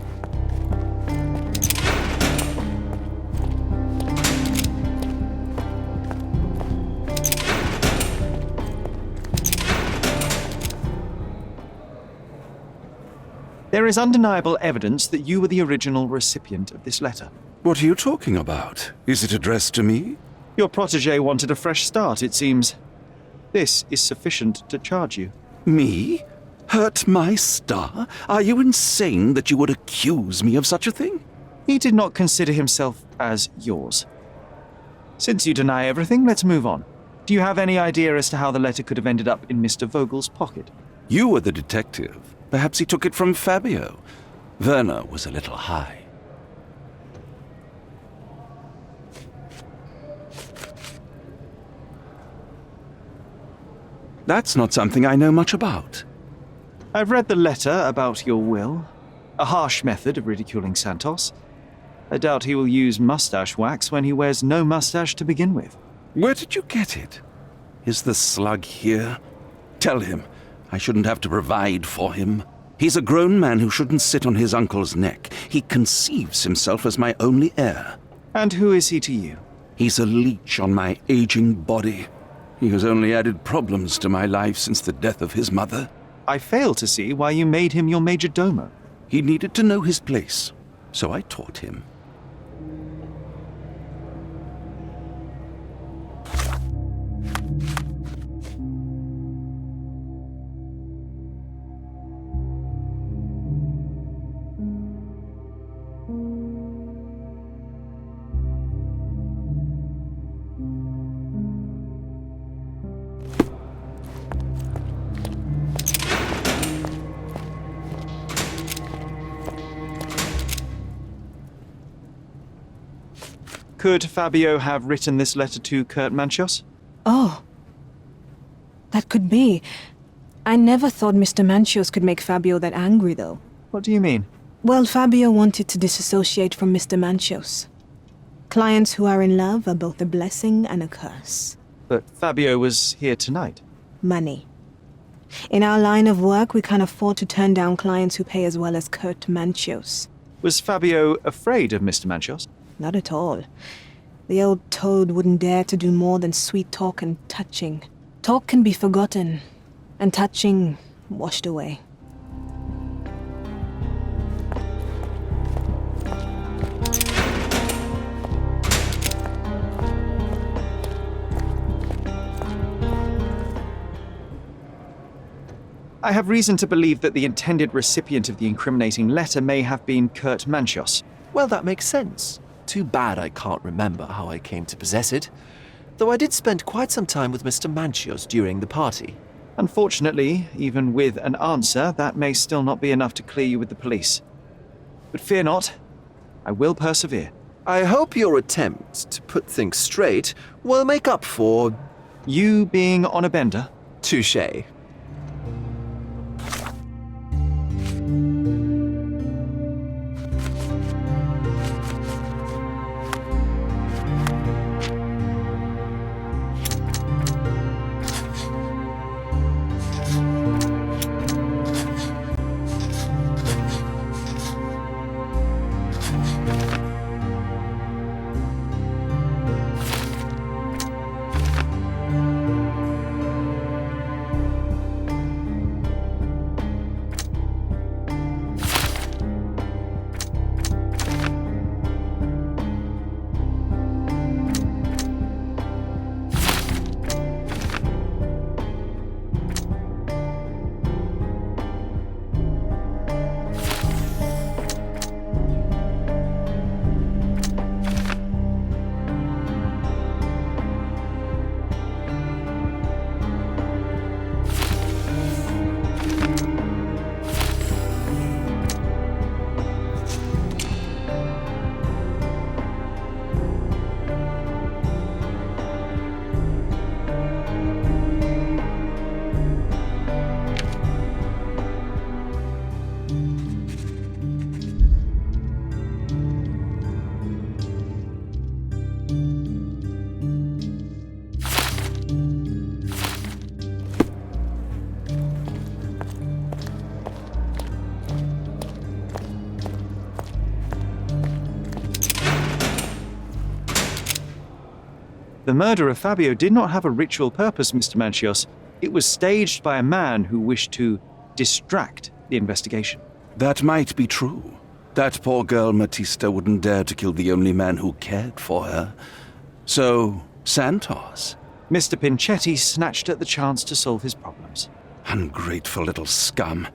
There is undeniable evidence that you were the original recipient of this letter. What are you talking about? Is it addressed to me? Your protégé wanted a fresh start, it seems. This is sufficient to charge you. Me? Hurt my star? Are you insane that you would accuse me of such a thing? He did not consider himself as yours. Since you deny everything, let's move on. Do you have any idea as to how the letter could have ended up in Mr. Vogel's pocket? You were the detective. Perhaps he took it from Fabio. Werner was a little high. That's not something I know much about. I've read the letter about your will. A harsh method of ridiculing Santos. I doubt he will use mustache wax when he wears no mustache to begin with. Where did you get it? Is the slug here? Tell him I shouldn't have to provide for him. He's a grown man who shouldn't sit on his uncle's neck. He conceives himself as my only heir. And who is he to you? He's a leech on my aging body. He has only added problems to my life since the death of his mother. I fail to see why you made him your major domo. He needed to know his place, so I taught him. Could Fabio have written this letter to Kurt Manchios? Oh. That could be. I never thought Mr. Manchios could make Fabio that angry, though. What do you mean? Well, Fabio wanted to disassociate from Mr. Manchios. Clients who are in love are both a blessing and a curse. But Fabio was here tonight. Money. In our line of work, we can't afford to turn down clients who pay as well as Kurt Manchios. Was Fabio afraid of Mr. Manchios? Not at all. The old toad wouldn't dare to do more than sweet talk and touching. Talk can be forgotten, and touching washed away. I have reason to believe that the intended recipient of the incriminating letter may have been Kurt Manchios. Well, that makes sense. Too bad I can't remember how I came to possess it. Though I did spend quite some time with Mr. Manchios during the party. Unfortunately, even with an answer, that may still not be enough to clear you with the police. But fear not, I will persevere. I hope your attempt to put things straight will make up for... You being on a bender? touché. The murder of Fabio did not have a ritual purpose, Mr. Manchios. It was staged by a man who wished to distract the investigation. That might be true. That poor girl Matista wouldn't dare to kill the only man who cared for her. So, Santos. Mr. Pinchetti snatched at the chance to solve his problems. Ungrateful little scum.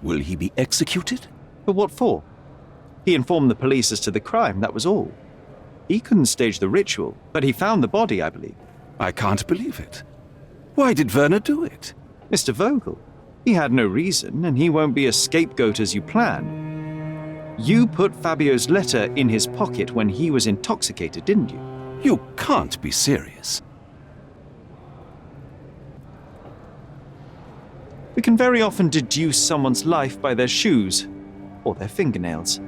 Will he be executed? But what for? He informed the police as to the crime, that was all. He couldn't stage the ritual, but he found the body, I believe. I can't believe it. Why did Werner do it? Mr. Vogel. He had no reason, and he won't be a scapegoat as you plan. You put Fabio's letter in his pocket when he was intoxicated, didn't you? You can't be serious. We can very often deduce someone's life by their shoes or their fingernails.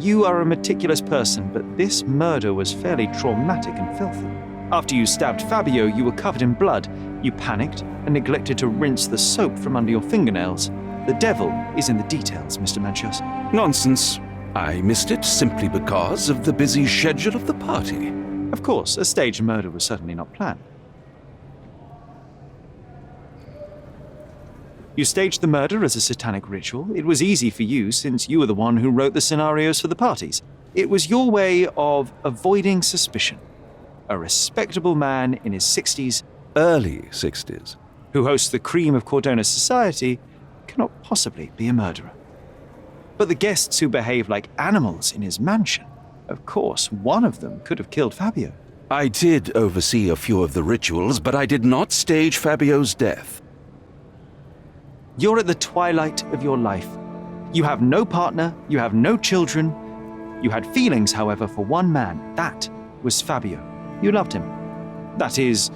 You are a meticulous person, but this murder was fairly traumatic and filthy. After you stabbed Fabio, you were covered in blood. You panicked and neglected to rinse the soap from under your fingernails. The devil is in the details, Mr. Manchios. Nonsense. I missed it simply because of the busy schedule of the party. Of course, a staged murder was certainly not planned. You staged the murder as a satanic ritual. It was easy for you since you were the one who wrote the scenarios for the parties. It was your way of avoiding suspicion. A respectable man in his 60s, Early 60s. who hosts the cream of Cordona society, cannot possibly be a murderer. But the guests who behave like animals in his mansion, of course, one of them could have killed Fabio. I did oversee a few of the rituals, but I did not stage Fabio's death. You're at the twilight of your life. You have no partner, you have no children. You had feelings, however, for one man. That was Fabio. You loved him. That is,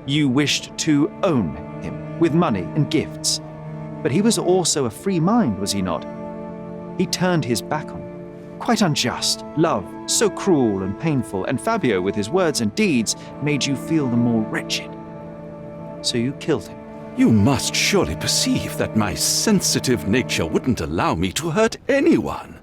you wished to own him with money and gifts. But he was also a free mind, was he not? He turned his back on you. Quite unjust. Love, so cruel and painful, and Fabio, with his words and deeds, made you feel the more wretched. So you killed him. You must surely perceive that my sensitive nature wouldn't allow me to hurt anyone.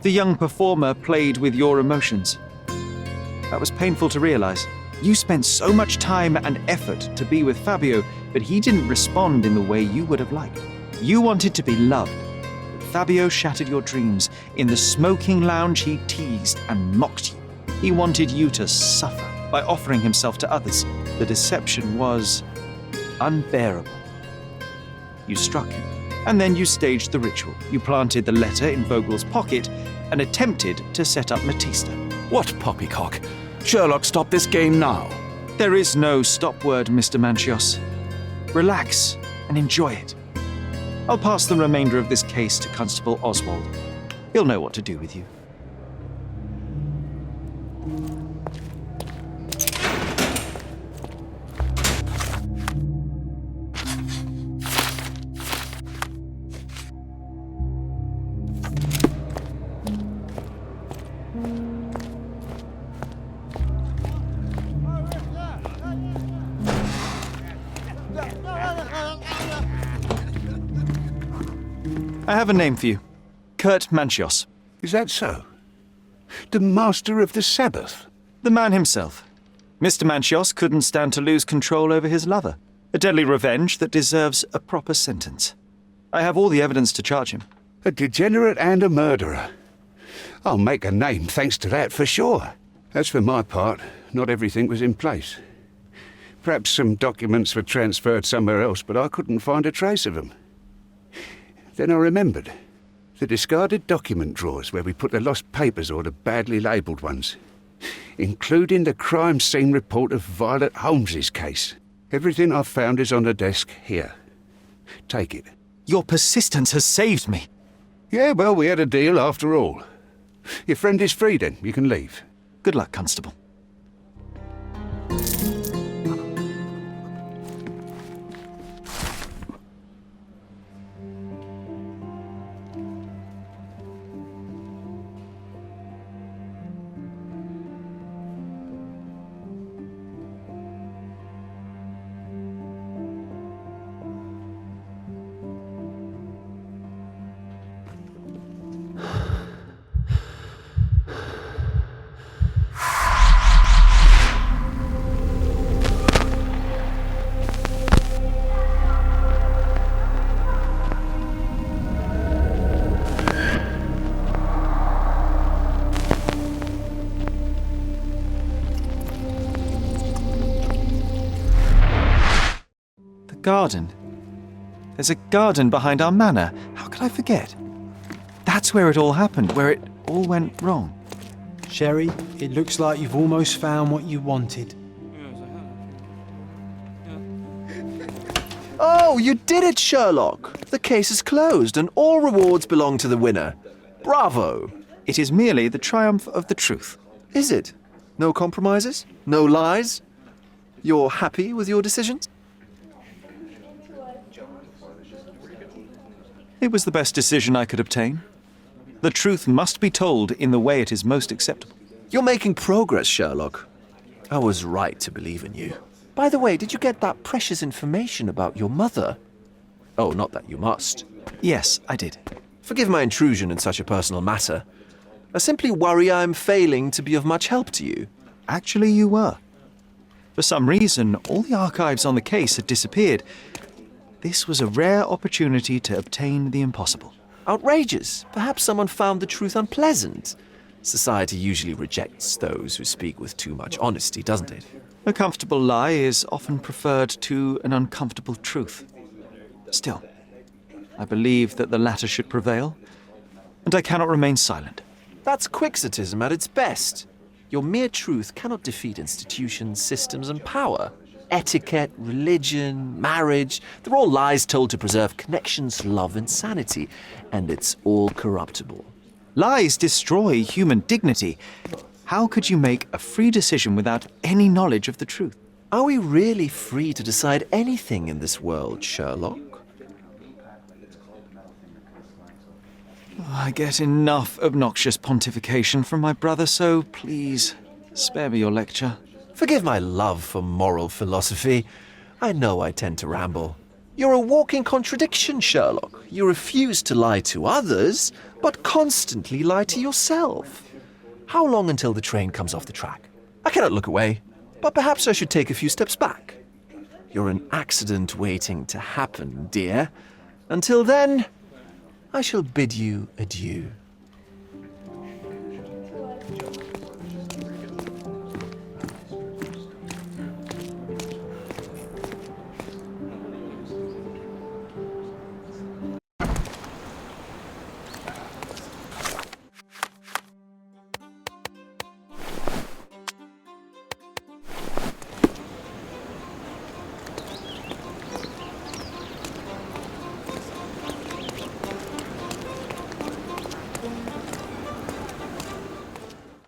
The young performer played with your emotions. That was painful to realize. You spent so much time and effort to be with Fabio, but he didn't respond in the way you would have liked. You wanted to be loved. But Fabio shattered your dreams. In the smoking lounge, he teased and mocked you. He wanted you to suffer by offering himself to others. The deception was unbearable. You struck him, and then you staged the ritual. You planted the letter in Vogel's pocket and attempted to set up Matista. What poppycock? Sherlock, stop this game now. There is no stop word, Mr. Manchios. Relax and enjoy it. I'll pass the remainder of this case to Constable Oswald. He'll know what to do with you. I have a name for you. Kurt Manchios. Is that so? The master of the Sabbath? The man himself. Mr. Manchios couldn't stand to lose control over his lover. A deadly revenge that deserves a proper sentence. I have all the evidence to charge him. A degenerate and a murderer. I'll make a name thanks to that for sure. As for my part, not everything was in place. Perhaps some documents were transferred somewhere else, but I couldn't find a trace of them. Then I remembered. The discarded document drawers where we put the lost papers or the badly labelled ones. Including the crime scene report of Violet Holmes's case. Everything I've found is on the desk here. Take it. Your persistence has saved me. Yeah, well, we had a deal after all. Your friend is free then. You can leave. Good luck, Constable. garden. There's a garden behind our manor. How could I forget? That's where it all happened, where it all went wrong. Sherry, it looks like you've almost found what you wanted. Oh, you did it, Sherlock! The case is closed and all rewards belong to the winner. Bravo! It is merely the triumph of the truth. Is it? No compromises? No lies? You're happy with your decisions? It was the best decision I could obtain. The truth must be told in the way it is most acceptable. You're making progress, Sherlock. I was right to believe in you. By the way, did you get that precious information about your mother? Oh, not that you must. Yes, I did. Forgive my intrusion in such a personal matter. I simply worry I'm failing to be of much help to you. Actually, you were. For some reason, all the archives on the case had disappeared. This was a rare opportunity to obtain the impossible. Outrageous. Perhaps someone found the truth unpleasant. Society usually rejects those who speak with too much honesty, doesn't it? A comfortable lie is often preferred to an uncomfortable truth. Still, I believe that the latter should prevail, and I cannot remain silent. That's quixotism at its best. Your mere truth cannot defeat institutions, systems, and power. Etiquette, religion, marriage, they're all lies told to preserve connections, love, and sanity, and it's all corruptible. Lies destroy human dignity. How could you make a free decision without any knowledge of the truth? Are we really free to decide anything in this world, Sherlock? I get enough obnoxious pontification from my brother, so please, spare me your lecture. Forgive my love for moral philosophy. I know I tend to ramble. You're a walking contradiction, Sherlock. You refuse to lie to others, but constantly lie to yourself. How long until the train comes off the track? I cannot look away, but perhaps I should take a few steps back. You're an accident waiting to happen, dear. Until then, I shall bid you adieu.